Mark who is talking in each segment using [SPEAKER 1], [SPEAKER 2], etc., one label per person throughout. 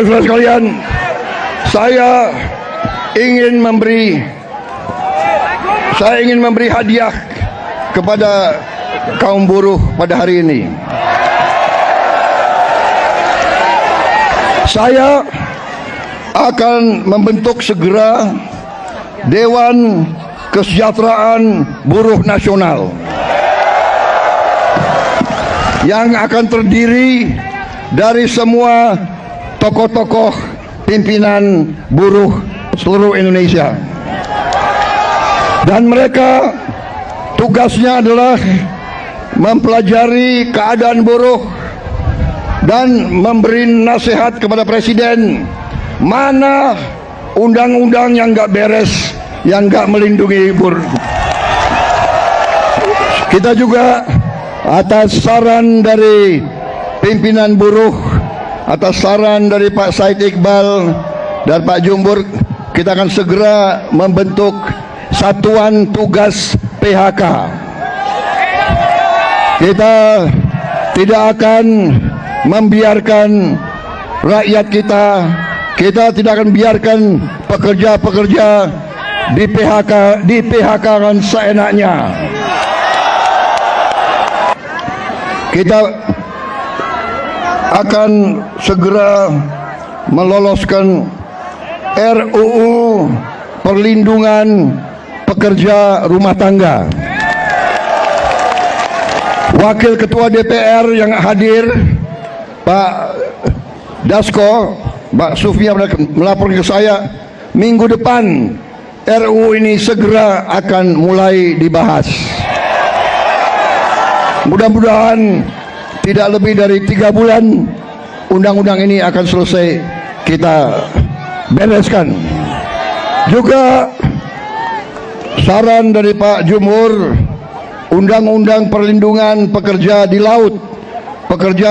[SPEAKER 1] Saudara-saudara sekalian, saya ingin memberi hadiah kepada kaum buruh pada hari ini. Saya akan membentuk segera Dewan Kesejahteraan Buruh Nasional yang akan terdiri dari semua tokoh-tokoh pimpinan buruh seluruh Indonesia, dan mereka tugasnya adalah mempelajari keadaan buruh dan memberi nasihat kepada Presiden mana undang-undang yang nggak beres, yang nggak melindungi buruh. Kita juga atas saran dari pimpinan buruh, atas saran dari Pak Said Iqbal dan Pak Jumbur, kita akan segera membentuk Satuan Tugas PHK. Kita tidak akan membiarkan rakyat kita tidak akan biarkan pekerja-pekerja di PHK kan seenaknya. Kita akan segera meloloskan RUU perlindungan pekerja rumah tangga. Wakil Ketua DPR yang hadir, Pak Dasko, Pak Sufia, melapor ke saya, minggu depan RUU ini segera akan mulai dibahas. Mudah-mudahan tidak lebih dari 3 bulan undang-undang ini akan selesai kita bereskan. Juga saran dari Pak Jumhur, undang-undang perlindungan pekerja di laut, pekerja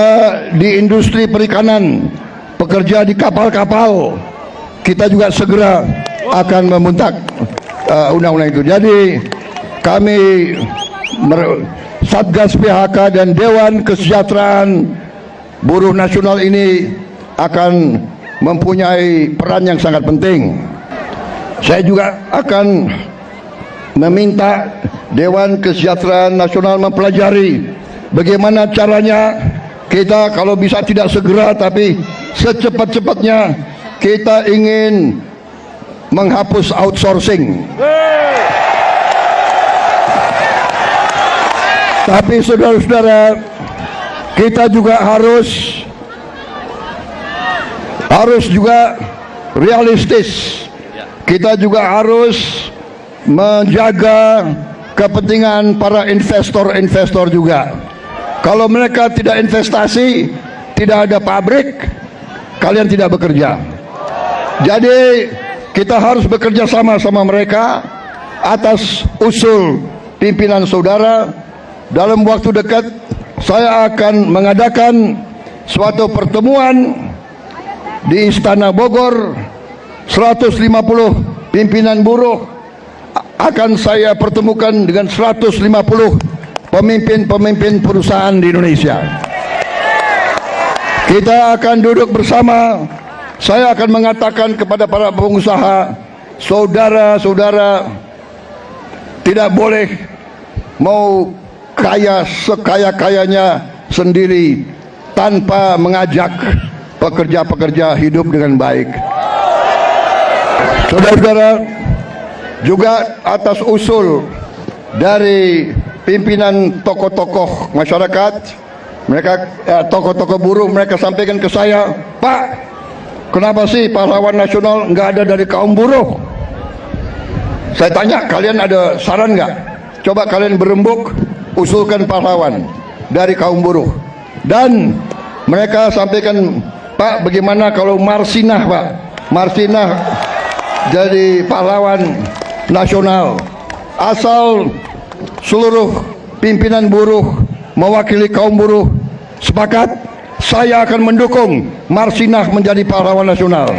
[SPEAKER 1] di industri perikanan, pekerja di kapal-kapal, kita juga segera akan membentuk undang-undang itu. Jadi kami Satgas PHK dan Dewan Kesejahteraan Buruh Nasional ini akan mempunyai peran yang sangat penting. Saya juga akan meminta Dewan Kesejahteraan Nasional mempelajari bagaimana caranya kita, kalau bisa tidak segera tapi secepat-cepatnya, kita ingin menghapus outsourcing. Tapi saudara-saudara, kita juga harus juga realistis. Kita juga harus menjaga kepentingan para investor juga. Kalau mereka tidak investasi, tidak ada pabrik, kalian tidak bekerja. Jadi kita harus bekerja sama mereka atas usul pimpinan saudara. Dalam waktu dekat saya akan mengadakan suatu pertemuan di Istana Bogor. 150 pimpinan buruh akan saya pertemukan dengan 150 pemimpin perusahaan di Indonesia. Kita akan duduk bersama. Saya akan mengatakan kepada para pengusaha, saudara-saudara tidak boleh mau kaya sekaya-kayanya sendiri tanpa mengajak pekerja-pekerja hidup dengan baik. Saudara-saudara, juga atas usul dari pimpinan tokoh-tokoh masyarakat, mereka tokoh-tokoh buruh, mereka sampaikan ke saya, Pak, kenapa sih pahlawan nasional nggak ada dari kaum buruh? Saya tanya, kalian ada saran nggak? Coba kalian berembuk, usulkan pahlawan dari kaum buruh. Dan mereka sampaikan, Pak, bagaimana kalau Marsinah, Pak? Marsinah jadi pahlawan nasional. Asal seluruh pimpinan buruh mewakili kaum buruh sepakat, saya akan mendukung Marsinah menjadi pahlawan nasional.